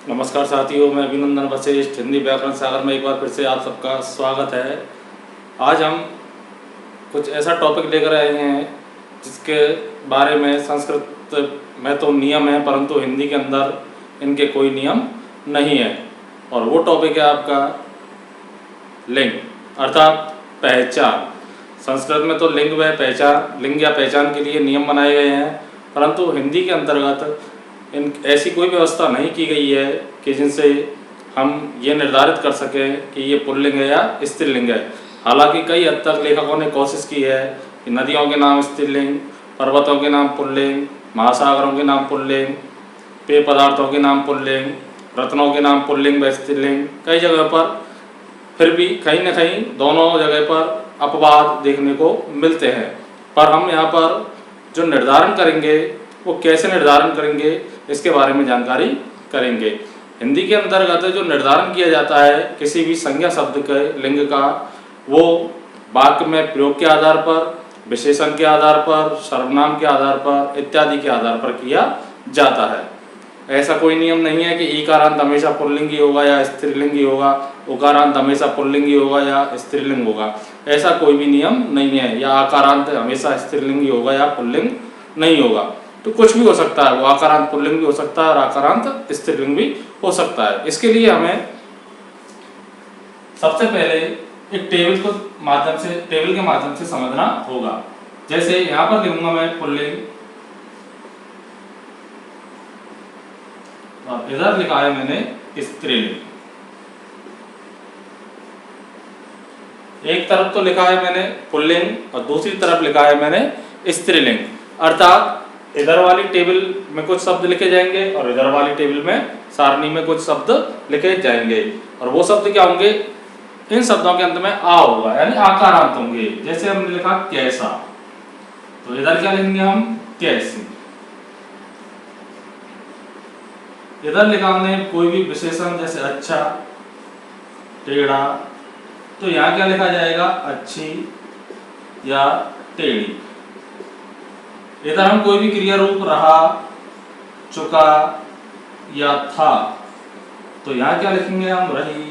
नमस्कार साथियों, मैं अभिनंदन वशिष्ठ हिंदी व्याकरण सागर में एक बार फिर से आप सबका स्वागत है। आज हम कुछ ऐसा टॉपिक लेकर आए हैं जिसके बारे में संस्कृत में तो नियम है परंतु हिंदी के अंदर इनके कोई नियम नहीं है। और वो टॉपिक है आपका लिंग अर्थात पहचान। संस्कृत में तो लिंग व पहचान, लिंग या पहचान के लिए नियम बनाए गए हैं, परंतु हिंदी के अंतर्गत ऐसी कोई व्यवस्था नहीं की गई है कि जिनसे हम ये निर्धारित कर सकें कि ये पुल्लिंग है या स्त्रीलिंग है। हालांकि कई हद तक लेखकों ने कोशिश की है कि नदियों के नाम स्त्रीलिंग, पर्वतों के नाम पुल्लिंग, महासागरों के नाम पुल्लिंग, पेय पदार्थों के नाम पुल्लिंग, रत्नों के नाम पुल्लिंग व स्त्रीलिंग, कई जगह पर फिर भी कहीं न कहीं दोनों जगह पर अपवाद देखने को मिलते हैं। पर हम यहाँ पर जो निर्धारण करेंगे वो कैसे निर्धारण करेंगे इसके बारे में जानकारी करेंगे। हिंदी के अंतर्गत जो निर्धारण किया जाता है किसी भी संज्ञा शब्द के लिंग का, वो वाक्य में प्रयोग के आधार पर, विशेषण के आधार पर, सर्वनाम के आधार पर इत्यादि के आधार पर किया जाता है। ऐसा कोई नियम नहीं है कि ईकारांत हमेशा पुल्लिंग ही होगा या स्त्रीलिंग ही होगा, उकारांत हमेशा पुल्लिंग ही होगा या स्त्रीलिंग होगा, ऐसा कोई भी नियम नहीं है। या आकारांत हमेशा स्त्रीलिंग ही होगा या पुल्लिंग नहीं होगा। तो कुछ भी हो सकता है, वो आकारांत पुल्लिंग भी हो सकता है और आकारांत स्त्रीलिंग भी हो सकता है। इसके लिए हमें सबसे पहले एक टेबल के माध्यम से समझना होगा। जैसे यहां पर लिखूंगा मैं पुल्लिंग और इधर लिखा है मैंने स्त्रीलिंग। एक तरफ तो लिखा है मैंने पुल्लिंग और दूसरी तरफ लिखा है मैंने स्त्रीलिंग। अर्थात इधर वाली टेबल में कुछ शब्द लिखे जाएंगे और इधर वाली टेबल में सारणी में कुछ शब्द लिखे जाएंगे। और वो शब्द क्या होंगे? इन शब्दों के अंत में आ होगा, यानी आकारांत होंगे। जैसे हमने लिखा कैसा, तो इधर क्या लिखेंगे हम? कैसी। इधर लिखा हमने कोई भी विशेषण, जैसे अच्छा, टेढ़ा, तो यहाँ क्या लिखा जाएगा? अच्छी या टेढ़ी। इधर हम कोई भी क्रिया रूप रहा, चुका या था, तो यहाँ क्या लिखेंगे हम? रही,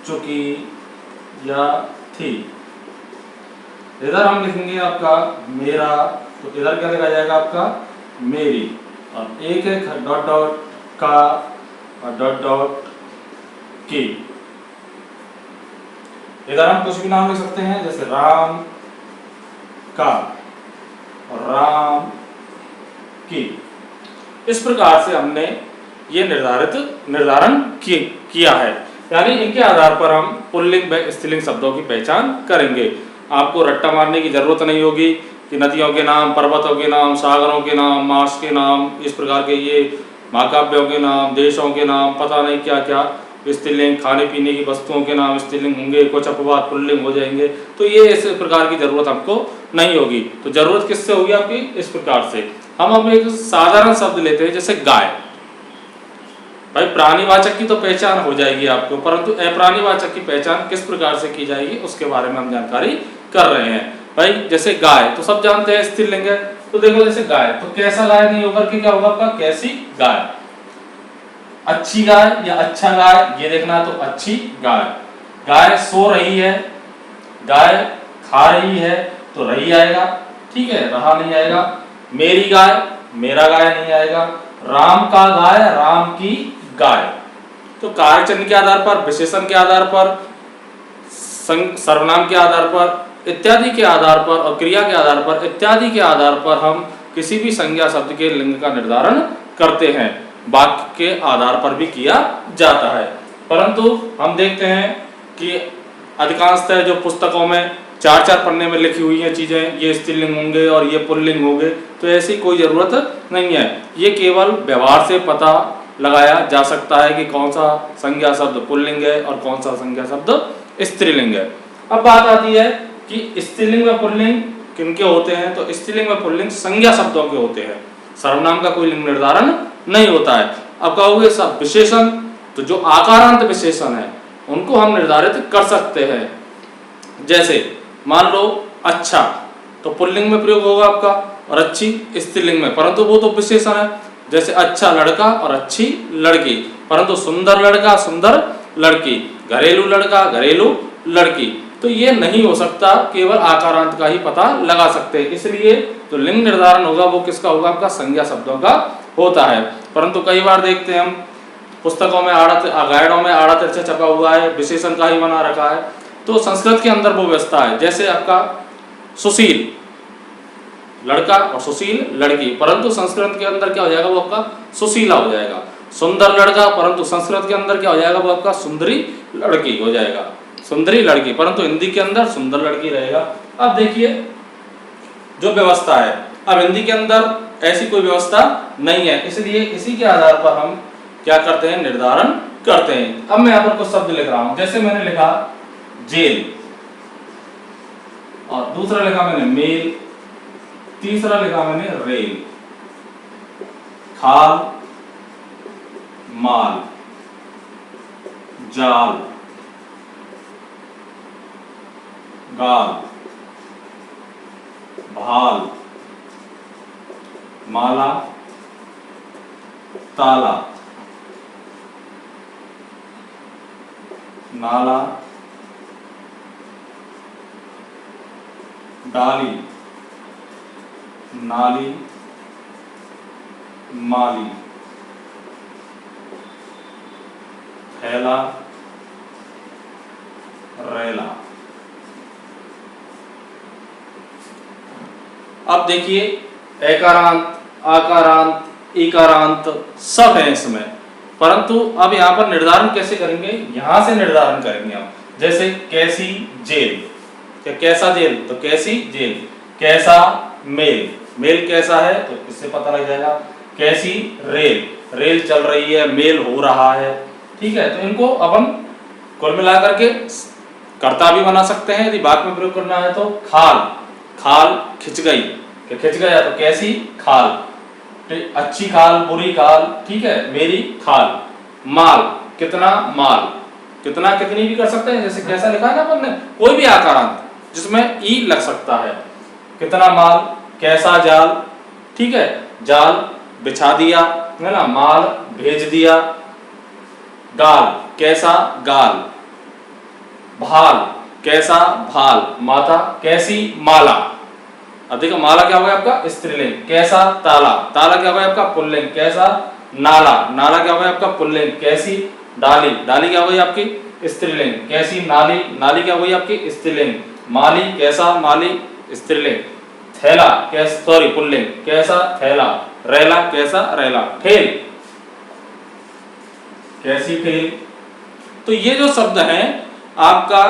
चुकी या थी। इधर हम लिखेंगे आपका मेरा, तो इधर क्या लिखा जाएगा आपका? मेरी। और एक एक डॉट डॉट का और डॉट डॉट की। इधर हम कुछ भी नाम लिख सकते हैं, जैसे राम का और राम की। इस प्रकार से हमने ये निर्धारण किया है, यानी इनके आधार पर हम पुल्लिंग व स्त्रीलिंग शब्दों की पहचान करेंगे। आपको रट्टा मारने की जरूरत नहीं होगी कि नदियों के नाम, पर्वतों के नाम, सागरों के नाम, मास के नाम, इस प्रकार के ये महाकाव्यों के नाम, देशों के नाम, पता नहीं क्या क्या स्त्रीलिंग, खाने पीने की वस्तुओं के नाम स्त्रीलिंग होंगे, कुछ अपवाद पुल्लिंग हो जाएंगे। तो ये इस प्रकार की जरूरत हमको नहीं होगी। तो जरूरत किससे होगी आपकी? इस प्रकार से हम अब एक साधारण शब्द लेते हैं, जैसे गाय। भाई प्राणीवाचक की तो पहचान हो जाएगी आपको, परंतु अप्राणीवाचक की पहचान किस प्रकार से की जाएगी उसके बारे में हम जानकारी कर रहे हैं। भाई जैसे गाय तो सब जानते हैं स्त्रीलिंग है, तो देखो जैसे गाय, तो कैसा गाय नहीं होकर के क्या होगा आपका? कैसी गाय। अच्छी गाय या अच्छा गाय, ये देखना है, तो अच्छी गाय। गाय सो रही है, गाय खा रही है, तो रही आएगा, ठीक है, रहा नहीं आएगा। मेरी गाय, मेरा गाय नहीं आएगा। राम का गाय, राम की गाय। तो कार्यचिन्ह के आधार पर, विशेषण के आधार पर, सर्वनाम के आधार पर इत्यादि के आधार पर और क्रिया के आधार पर इत्यादि के आधार पर हम किसी भी संज्ञा शब्द के लिंग का निर्धारण करते हैं। वाक्य के आधार पर भी किया जाता है, परंतु हम देखते हैं कि अधिकांशतः जो पुस्तकों में चार चार पन्ने में लिखी हुई हैं चीजें, ये स्त्रीलिंग होंगे और ये पुल्लिंग होंगे, तो ऐसी कोई जरूरत नहीं है। ये केवल व्यवहार से पता लगाया जा सकता है कि कौन सा संज्ञा शब्द पुल्लिंग है और कौन सा संज्ञा शब्द स्त्रीलिंग है। अब बात आती है कि स्त्रीलिंग व पुल्लिंग किनके होते हैं? तो स्त्रीलिंग व पुल्लिंग संज्ञा शब्दों के होते हैं, सर्वनाम का कोई लिंग निर्धारण नहीं होता है। अब कहोगे सब विशेषण, तो जो आकारांत विशेषण है उनको हम निर्धारित कर सकते हैं। जैसे मान लो अच्छा, तो पुल्लिंग में प्रयोग होगा आपका और अच्छी स्त्रीलिंग में, परंतु वो तो विशेषण है। जैसे अच्छा लड़का और अच्छी लड़की, परंतु सुंदर लड़का सुंदर लड़की, घरेलू लड़का घरेलू लड़की, तो ये नहीं हो सकता, केवल आकारांत का ही पता लगा सकते हैं। इसलिए जो लिंग निर्धारण होगा वो किसका होगा, आपका संज्ञा शब्दों का होता है। परंतु कई बार देखते हैं हम पुस्तकों में गाइडों में आड़ा तिरछा छपा हुआ है, विशेषण का ही बना रखा है। तो संस्कृत के अंदर वो व्यवस्था है, जैसे आपका सुशील लड़का और सुशील लड़की, परंतु संस्कृत के अंदर क्या हो जाएगा, वो आपका सुशीला हो जाएगा। सुंदर लड़का, परंतु संस्कृत के अंदर क्या हो जाएगा, वो आपका सुंदरी लड़की हो जाएगा, सुंदरी लड़की, परंतु हिंदी के अंदर सुंदर लड़की रहेगा। अब देखिए जो व्यवस्था है, अब हिंदी के अंदर ऐसी कोई व्यवस्था नहीं है, इसलिए इसी के आधार पर हम क्या करते हैं, निर्धारण करते हैं। अब मैं यहाँ पर कुछ शब्द लिख रहा हूं, जैसे मैंने लिखा जेल, और दूसरा लिखा मैंने मेल, तीसरा लिखा मैंने रेल, खाल, माल, जाल, गाल, भाल, माला, ताला, नाला, डाली, नाली, माली, थैला, रेला। अब देखिए एकारांत, आकारांत, इकारांत सब है इसमें, परंतु अब यहाँ पर निर्धारण कैसे करेंगे, यहां से निर्धारण करेंगे हम। जैसे कैसी जेल, क्या कैसा जेल, तो कैसी जेल, कैसा मेल, मेल कैसा है तो इससे पता लग जाएगा, कैसी रेल, रेल चल रही है, मेल हो रहा है, ठीक है। तो इनको अपन कुल मिलाकर के कर्ता भी बना सकते हैं, यदि वाक्य में प्रयोग करना है तो खाल, खाल खिंच गई, खिंच गया तो कैसी खाल, अच्छी खाल, बुरी खाल, ठीक है, मेरी खाल। माल, कितना माल, कितना कितनी भी कर सकते हैं, जैसे कैसा लिखा है ना अपन ने, कोई भी आकारांत जिसमें ई लग सकता है, कितना माल, कैसा जाल, ठीक है, जाल बिछा दिया है ना, माल भेज दिया, गाल, कैसा गाल, भाल, कैसा भाल, माता, कैसी माला। अब देखो माला क्या होगा आपका स्त्रीलिंग, कैसा ताला, ताला क्या होगा आपका पुल्लिंग, कैसा नाला, नाला क्या होगा आपका पुल्लिंग, कैसी डाली, डाली क्या होगी आपकी स्त्रीलिंग, कैसी नाली, नाली क्या होगी आपकी स्त्रीलिंग, माली, कैसा माली स्त्रीलिंग, थैला कैसा सॉरी पुल्लिंग, कैसा थैला, रेला कैसा रेला, ठेल कैसी ठेल। तो ये जो शब्द हैं आपका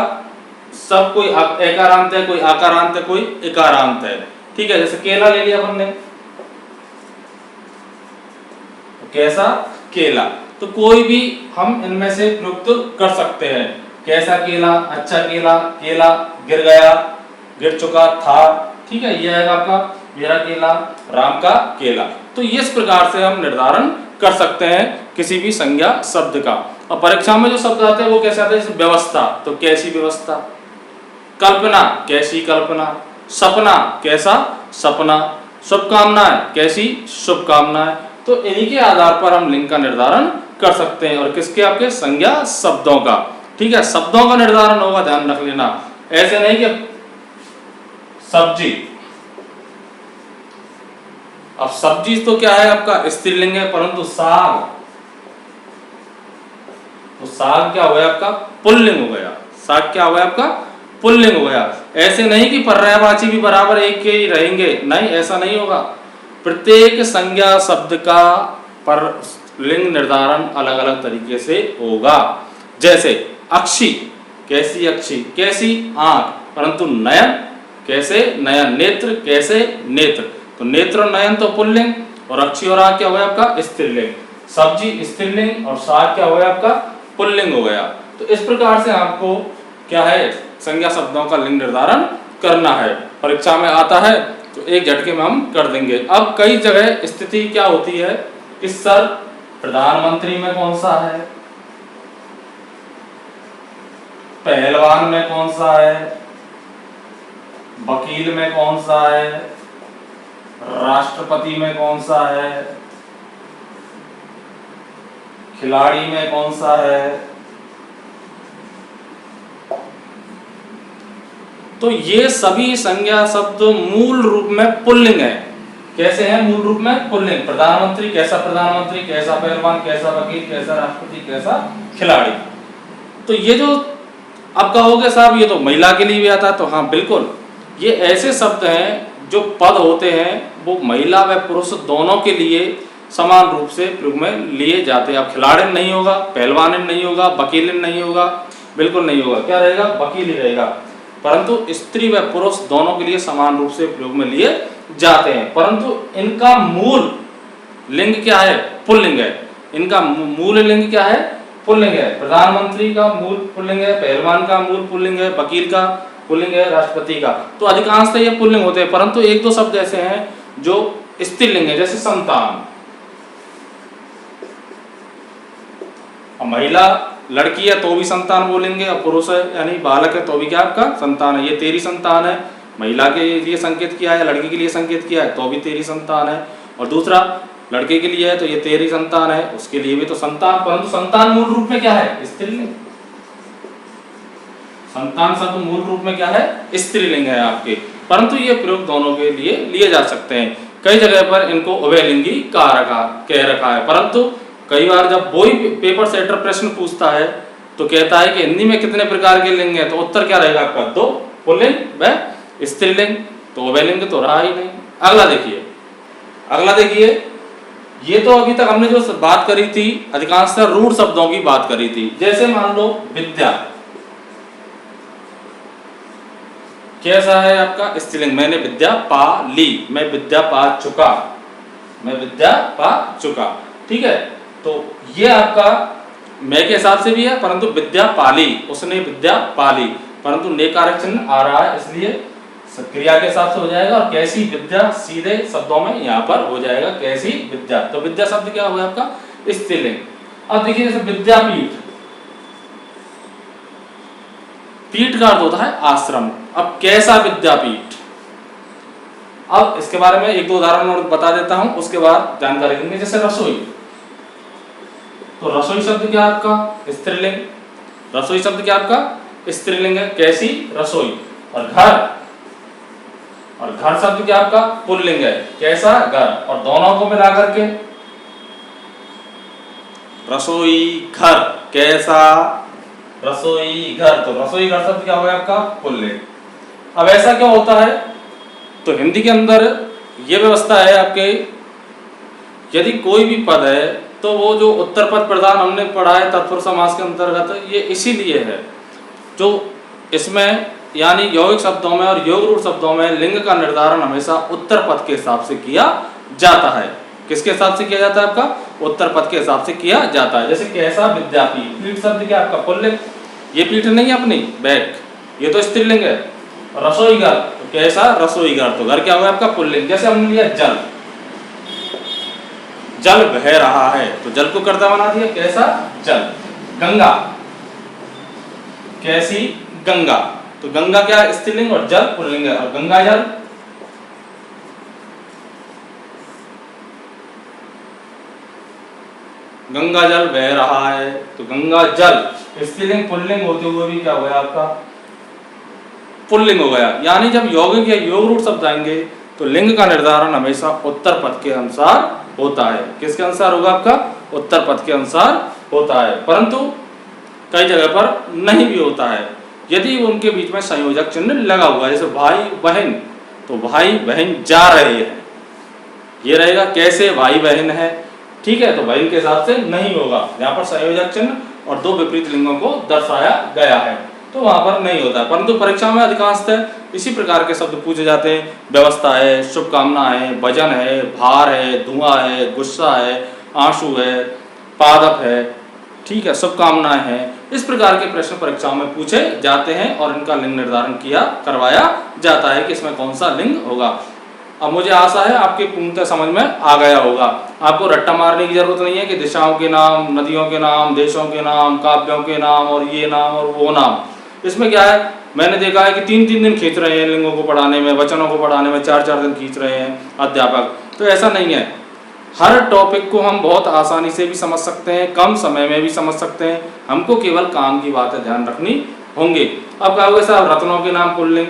सब कोई एकारांत है, कोई आकारांत है, कोई इकारांत है, ठीक है। जैसे केला ले लिया अपन ने, कैसा केला, तो कोई भी हम इनमें से प्रयुक्त कर सकते हैं, कैसा केला, अच्छा केला, केला गिर गया, गिर चुका था, ठीक है, यह है आपका मेरा केला, राम का केला। तो इस प्रकार से हम निर्धारण कर सकते हैं किसी भी संज्ञा शब्द का। और परीक्षा में जो शब्द आते हैं वो कैसे आते हैं, जैसे व्यवस्था, तो कैसी व्यवस्था, कल्पना, कैसी कल्पना, सपना, कैसा सपना, शुभकामनाएं, कैसी शुभकामनाएं। तो इन्हीं के आधार पर हम लिंग का निर्धारण कर सकते हैं, और किसके, आपके संज्ञा शब्दों का, ठीक है, शब्दों का निर्धारण होगा, ध्यान रख लेना। ऐसे नहीं कि सब्जी, अब सब्जी तो क्या है आपका स्त्रीलिंग है, परंतु साग, तो साग क्या हो गया आपका पुल्लिंग हो गया, साग क्या हो गया आपका पुल्लिंग हो गया। ऐसे नहीं कि पर्यायवाची भी बराबर एक के ही रहेंगे, नहीं, ऐसा नहीं होगा। प्रत्येक संज्ञा शब्द का पर लिंग निर्धारण अलग अलग तरीके से होगा। जैसे अक्षी, कैसी अक्षी, कैसी आंख, परंतु नयन, कैसे नयन, नेत्र, कैसे नेत्र, तो नेत्र और नयन तो पुल्लिंग, और अक्षी और आंख क्या हो गया आपका स्त्रीलिंग, सब्जी स्त्रीलिंग और साग क्या हो गया आपका पुल्लिंग हो गया। तो इस प्रकार से आपको क्या है संज्ञा शब्दों का लिंग निर्धारण करना है, परीक्षा में आता है तो एक झटके में हम कर देंगे। अब कई जगह स्थिति क्या होती है कि सर प्रधानमंत्री में कौन सा है, पहलवान में कौन सा है, वकील में कौन सा है, राष्ट्रपति में कौन सा है, खिलाड़ी में कौन सा है? तो ये सभी संज्ञा शब्द मूल रूप में पुल्लिंग है। कैसे हैं? मूल रूप में पुल्लिंग। प्रधानमंत्री, कैसा प्रधानमंत्री, कैसा पहलवान, कैसा वकील, कैसा राष्ट्रपति, कैसा खिलाड़ी। तो ये जो अब कहोगे साहब ये तो महिला के लिए भी आता है, तो हाँ बिल्कुल, ये ऐसे शब्द हैं जो पद होते हैं वो महिला व पुरुष दोनों के लिए समान रूप से प्रयोग में लिए जाते हैं। अब खिलाड़ी नहीं होगा, पहलवान नहीं होगा, वकील नहीं होगा, बिल्कुल नहीं होगा। क्या रहेगा? वकील ही रहेगा। परंतु स्त्री व पुरुष दोनों के लिए समान रूप से प्रयोग में लिए जाते हैं। परंतु इनका मूल लिंग क्या है? पुल्लिंग है। इनका मूल लिंग क्या है? पुल्लिंग है। प्रधानमंत्री का मूल पुल्लिंग है, पहलवान का मूल पुल्लिंग है, वकील का पुल्लिंग है, राष्ट्रपति का। तो अधिकांशतः ये पुल्लिंग होते हैं। परंतु एक दो शब्द ऐसे हैं जो स्त्रीलिंग है, जैसे संतान। महिला लड़की है तो भी संतान बोलेंगे, और पुरुष है यानी बालक है तो भी क्या आपका? संतान है। ये तेरी संतान है, महिला के लिए संकेत किया है, लड़की के लिए संकेत किया है तो भी तेरी संतान है। और दूसरा लड़के के लिए है तो ये तेरी संतान है, उसके लिए भी तो संतान। परंतु संतान मूल रूप में क्या है? स्त्रीलिंग। संतान शब्द मूल रूप में क्या है? स्त्रीलिंग है आपके। परंतु ये प्रयोग दोनों के लिए लिए जा सकते हैं। कई जगह पर इनको उभयलिंगी कह रखा है। परंतु कई बार जब वही पेपर सेटर प्रश्न पूछता है तो कहता है कि हिंदी में कितने प्रकार के लिंग हैं, तो उत्तर क्या रहेगा आपका? 2 पुल्लिंग व स्त्रीलिंग। तो उभयलिंग तो रहा ही नहीं। अगला देखिए, ये तो अभी तक हमने जो बात करी थी अधिकांशतः रूढ़ शब्दों की बात करी थी। जैसे मान लो विद्या, कैसा है आपका? स्त्रीलिंग। मैंने विद्या पा ली, मैं विद्या पा चुका, मैं विद्या पा चुका। ठीक है, तो ये आपका मैं के हिसाब से भी है, परंतु विद्या पाली, उसने विद्या पाली, परंतु नेकारक चिन्ह आ रहा है इसलिए क्रिया के हिसाब से हो जाएगा। और कैसी विद्या सीधे शब्दों में यहाँ पर हो जाएगा, कैसी विद्या। तो विद्या शब्द क्या हुआ आपका? स्त्रीलिंग। अब देखिए जैसे विद्यापीठ, पीठ का अर्थ होता है आश्रम। अब कैसा विद्यापीठ? अब इसके बारे में एक दो उदाहरण और बता देता हूं, उसके बाद जानकारी देंगे। जैसे रसोई, तो रसोई शब्द क्या आपका? स्त्रीलिंग। रसोई शब्द क्या आपका? स्त्रीलिंग है। कैसी? रसोई। और घर शब्द क्या आपका? पुल्लिंग है। कैसा? घर। और दोनों को मिला करके रसोई घर, कैसा? रसोई घर। तो रसोई घर शब्द क्या होगा आपका? पुल्लिंग। अब ऐसा क्या होता है? तो हिंदी के अंदर ये व्यवस्था है आपके, यदि कोई भी पद है तो वो जो उत्तर पद प्रधान हमने पढ़ा है तत्पुरुष समास के अंतर्गत, ये इसीलिए है जो इसमें यानी यौगिक शब्दों में और योग रूढ़ शब्दों में लिंग का निर्धारण हमेशा उत्तर पद के हिसाब से किया जाता है। किसके हिसाब से किया जाता है आपका? उत्तर पद के हिसाब से किया जाता है। जैसे कैसा? विद्यापीठ। पीठ शब्द क्या आपका? पुल्लिंग। ये पीठ नहीं है अपनी बैक, ये तो स्त्रीलिंग है। रसोई घर, तो कैसा? रसोई घर। तो घर क्या हुआ आपका? पुल्लिंग। जैसे हमने लिया जल, जल बह रहा है तो जल को कर्ता बना दिया, कैसा? जल। गंगा, कैसी? गंगा। तो गंगा क्या? स्त्रीलिंग और जल पुल्लिंग है। और गंगा जल, गंगा जल बह रहा है तो गंगा जल स्त्रीलिंग पुल्लिंग होते हुए भी क्या हुआ आपका? पुल्लिंग हो गया। यानी जब यौगिक या योग रूढ़ शब्द आएंगे तो लिंग का निर्धारण हमेशा उत्तर पद के अनुसार होता है। किसके अनुसार होगा आपका? उत्तर पद के अनुसार होता है। परंतु कई जगह पर नहीं भी होता है, यदि उनके बीच में संयोजक चिन्ह लगा हुआ है। जैसे भाई बहन, तो भाई बहन जा रहे हैं, ये रहेगा। कैसे? भाई बहन है। ठीक है, तो बहन के हिसाब से नहीं होगा, यहाँ पर संयोजक चिन्ह और दो विपरीत लिंगों को दर्शाया गया है तो वहां पर नहीं होता। परंतु परीक्षा में अधिकांशतः इसी प्रकार के शब्द पूछे जाते हैं। व्यवस्था है, शुभकामना है, वजन है, भार है, धुआं है, गुस्सा है, आंसू है, पादप है, ठीक है, शुभकामनाएं हैं। इस प्रकार के प्रश्न परीक्षाओं में पूछे जाते हैं और इनका लिंग निर्धारण करवाया जाता है कि इसमें कौन सा लिंग होगा। अब मुझे आशा है आपके पूर्णतः समझ में आ गया होगा। आपको रट्टा मारने की जरूरत नहीं है कि दिशाओं के नाम, नदियों के नाम, देशों के नाम, काव्यों के नाम और ये नाम और वो नाम। इसमें क्या है, मैंने देखा है कि 3-3 दिन खींच रहे हैं लिंगों को पढ़ाने में, वचनों को पढ़ाने में 4-4 दिन खींच रहे हैं अध्यापक। तो ऐसा नहीं है, हर टॉपिक को हम बहुत आसानी से भी समझ सकते हैं, कम समय में भी समझ सकते हैं। हमको केवल काम की बातें ध्यान रखनी होंगी। अब कहोगे साहब रत्नों के नाम पुल्लिंग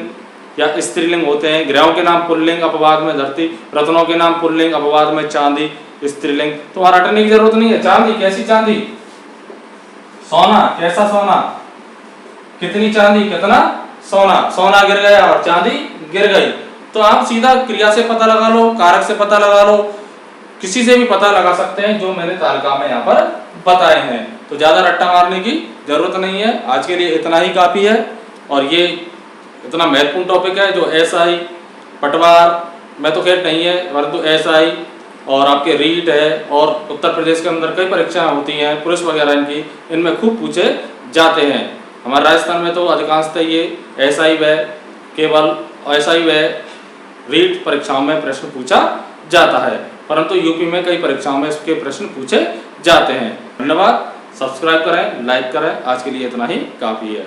या स्त्रीलिंग होते हैं, ग्रहों के नाम पुल्लिंग अपवाद में धरती, रत्नों के नाम पुल्लिंग अपवाद में चांदी स्त्रीलिंग। तुम्हारा रटने की जरूरत नहीं है। चांदी, कैसी चांदी? सोना, कैसा सोना? कितनी चांदी, कितना सोना? सोना गिर गया और चांदी गिर गई। तो आप सीधा क्रिया से पता लगा लो, कारक से पता लगा लो, किसी से भी पता लगा सकते हैं जो मैंने तालिका में यहाँ पर बताए हैं। तो ज्यादा रट्टा मारने की जरूरत नहीं है। आज के लिए इतना ही काफी है। और ये इतना महत्वपूर्ण टॉपिक है जो एसआई, पटवार में तो खैर नहीं है, परंतु एसआई और आपके रीट है, और उत्तर प्रदेश के अंदर कई परीक्षाएं होती हैं पुलिस वगैरह इनकी, इनमें खूब पूछे जाते हैं। हमारे राजस्थान में तो अधिकांशतः ये एसआई व केवल एसआई व रीट परीक्षाओं में प्रश्न पूछा जाता है, परंतु यूपी में कई परीक्षाओं में इसके प्रश्न पूछे जाते हैं। धन्यवाद। सब्सक्राइब करें, लाइक करें। आज के लिए इतना ही काफी है।